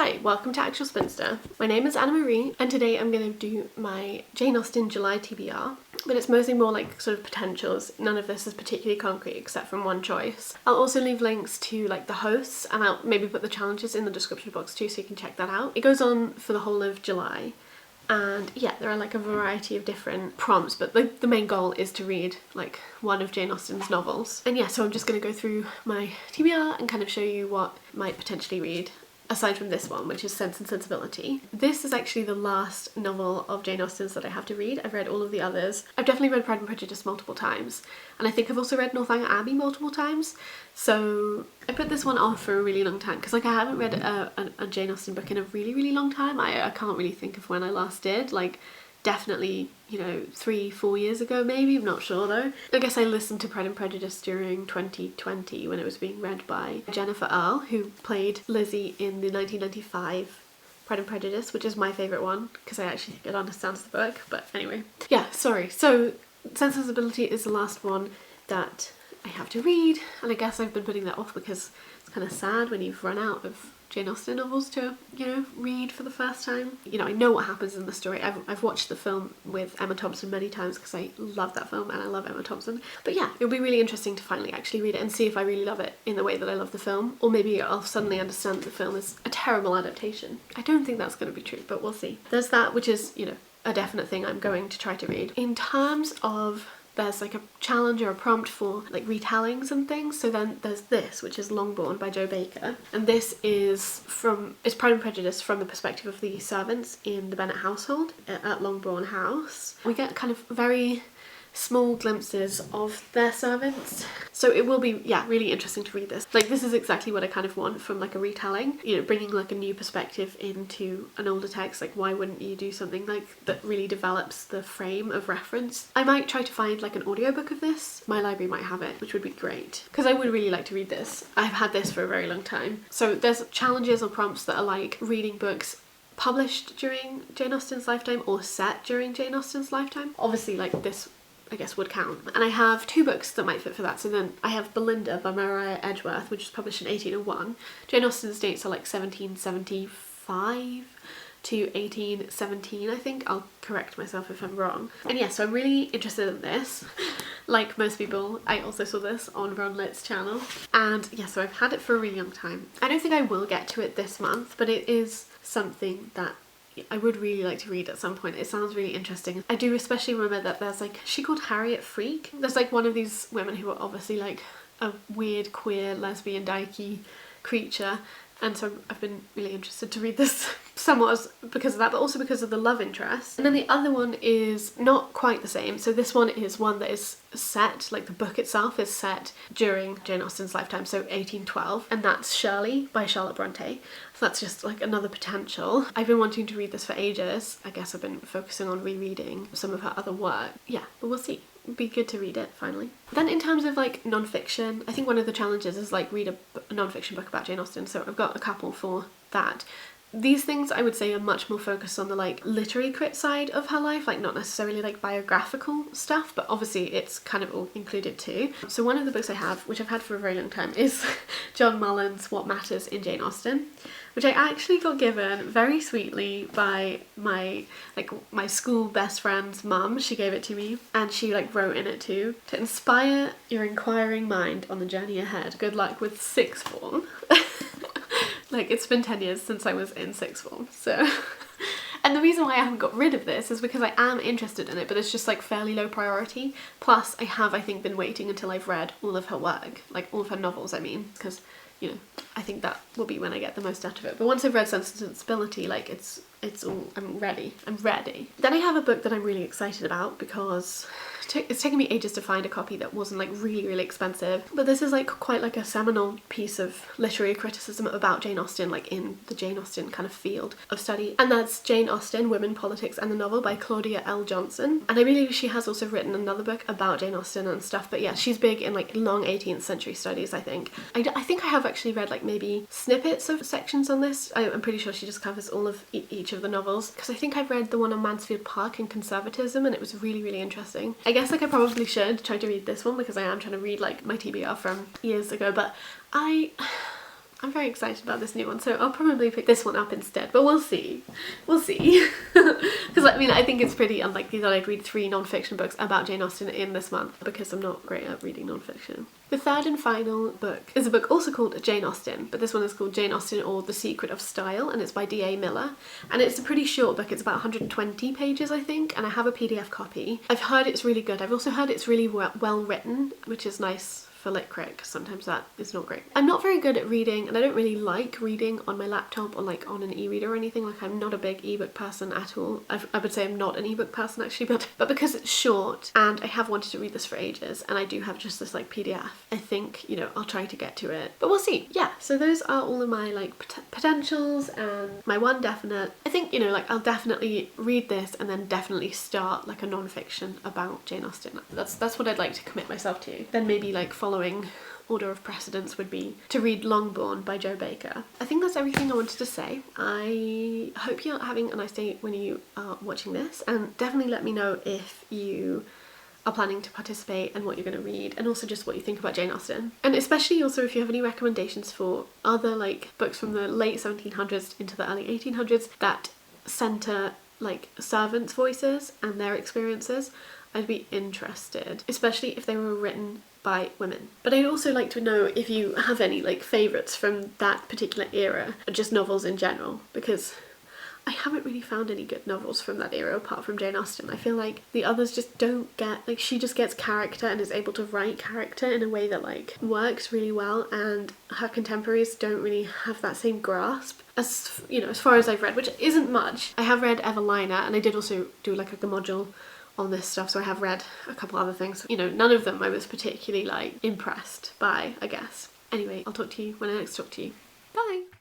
Hi, welcome to Actual Spinster. My name is Anna Marie and today I'm going to do my Jane Austen July TBR, but it's mostly more like sort of potentials. None of this is particularly concrete except from one choice. I'll also leave links to like the hosts and I'll maybe put the challenges in the description box too so you can check that out. It goes on for the whole of July. And yeah, there are like a variety of different prompts, but the main goal is to read like one of Jane Austen's novels. And yeah, so I'm just going to go through my TBR and kind of show you what I might potentially read aside from this one, which is Sense and Sensibility. This is actually the last novel of Jane Austen's that I have to read. I've read all of the others. I've definitely read Pride and Prejudice multiple times, and I think I've also read Northanger Abbey multiple times, so I put this one off for a really long time because like I haven't read a Jane Austen book in a really long time. I can't really think of when I last did, like definitely, you know, 3-4 years ago maybe, I'm not sure though. I guess I listened to Pride and Prejudice during 2020 when it was being read by Jennifer Earle, who played Lizzie in the 1995 Pride and Prejudice, which is my favourite one because I actually think it understands the book, but anyway. Yeah, sorry. So Sense and Sensibility is the last one that I have to read, and I guess I've been putting that off because it's kind of sad when you've run out of Jane Austen novels to, you know, read for the first time. You know, I know what happens in the story. I've watched the film with Emma Thompson many times because I love that film and I love Emma Thompson. But yeah, it'll be really interesting to finally actually read it and see if I really love it in the way that I love the film, or maybe I'll suddenly understand that the film is a terrible adaptation. I don't think that's going to be true, but we'll see. There's that, which is, you know, a definite thing I'm going to try to read. In terms of there's like a challenge or a prompt for like retellings and things. So then there's this, which is Longbourn by Jo Baker. And this is it's Pride and Prejudice from the perspective of the servants in the Bennet household at Longbourn House. We get kind of very small glimpses of their servants. So it will be, yeah, really interesting to read this. Like this is exactly what I kind of want from like a retelling, you know, bringing like a new perspective into an older text. Like why wouldn't you do something like that really develops the frame of reference? I might try to find like an audiobook of this. My library might have it, which would be great because I would really like to read this. I've had this for a very long time. So there's challenges or prompts that are like reading books published during Jane Austen's lifetime or set during Jane Austen's lifetime. Obviously like this I guess would count. And I have 2 books that might fit for that. So then I have Belinda by Maria Edgeworth, which was published in 1801. Jane Austen's dates are like 1775 to 1817, I think. I'll correct myself if I'm wrong. And yeah, so I'm really interested in this. Like most people, I also saw this on Ron Lit's channel. And yeah, so I've had it for a really long time. I don't think I will get to it this month, but it is something that I would really like to read at some point. It sounds really interesting. I do especially remember that there's like, she called Harriet Freke. There's like one of these women who are obviously like a weird queer lesbian dykey creature, and so I've been really interested to read this somewhat because of that, but also because of the love interest. And then the other one is not quite the same. So this one is one that is set, like the book itself is set during Jane Austen's lifetime, so 1812, and that's Shirley by Charlotte Bronte. So that's just like another potential. I've been wanting to read this for ages. I guess I've been focusing on rereading some of her other work. Yeah, but we'll see. It'd be good to read it finally. Then in terms of like non-fiction, I think one of the challenges is like read a non-fiction book about Jane Austen, so I've got a couple for that. These things I would say are much more focused on the like literary crit side of her life, like not necessarily like biographical stuff, but obviously it's kind of all included too. So one of the books I have, which I've had for a very long time, is John Mullen's What Matters in Jane Austen, which I actually got given very sweetly by my school best friend's mum. She gave it to me and she like wrote in it too, to inspire your inquiring mind on the journey ahead. Good luck with sixth form. Like it's been 10 years since I was in sixth form, so. And the reason why I haven't got rid of this is because I am interested in it, but it's just like fairly low priority. Plus I have, I think, been waiting until I've read all of her work, like all of her novels I mean, because, you know, I think that will be when I get the most out of it. But once I've read Sense and Sensibility, like it's all, I'm ready. Then I have a book that I'm really excited about because it's taken me ages to find a copy that wasn't like really expensive, but this is like quite like a seminal piece of literary criticism about Jane Austen, like in the Jane Austen kind of field of study, and that's Jane Austen, Women, Politics and the Novel by Claudia L. Johnson. And I believe she has also written another book about Jane Austen and stuff, but yeah, she's big in like long 18th century studies, I think. I think I have actually read like maybe snippets of sections on this. I'm pretty sure she just covers all of each of the novels, because I think I've read the one on Mansfield Park and conservatism and it was really interesting. I guess like I probably should try to read this one because I am trying to read like my TBR from years ago, but I I'm very excited about this new one, so I'll probably pick this one up instead, but we'll see. We'll see. Because I mean, I think it's pretty unlikely that I'd read 3 non-fiction books about Jane Austen in this month because I'm not great at reading non-fiction. The third and final book is a book also called Jane Austen, but this one is called Jane Austen or The Secret of Style, and it's by D.A. Miller. And it's a pretty short book, it's about 120 pages I think, and I have a PDF copy. I've heard it's really good. I've also heard it's really well written, which is nice for lit critic. Sometimes that is not great. I'm not very good at reading, and I don't really like reading on my laptop or like on an e-reader or anything. Like, I'm not a big ebook person at all. I would say I'm not an ebook person actually, but because it's short and I have wanted to read this for ages and I do have just this like PDF, I think, you know, I'll try to get to it, but we'll see. Yeah, so those are all of my like potentials and my one definite. I think, you know, like I'll definitely read this and then definitely start like a non-fiction about Jane Austen. That's what I'd like to commit myself to. Then maybe like following order of precedence would be to read Borne by Jo Baker. I think that's everything I wanted to say. I hope you're having a nice day when you are watching this, and definitely let me know if you are planning to participate and what you're going to read, and also just what you think about Jane Austen. And especially also if you have any recommendations for other like books from the late 1700s into the early 1800s that centre like servants' voices and their experiences. I'd be interested, especially if they were written by women. But I'd also like to know if you have any like favourites from that particular era, or just novels in general, because I haven't really found any good novels from that era apart from Jane Austen. I feel like the others just don't get, like, she just gets character and is able to write character in a way that like works really well, and her contemporaries don't really have that same grasp, as you know, as far as I've read, which isn't much. I have read Evelina, and I did also do like a module on this stuff, so I have read a couple other things. You know, none of them I was particularly like impressed by, I guess. Anyway, I'll talk to you when I next talk to you. Bye!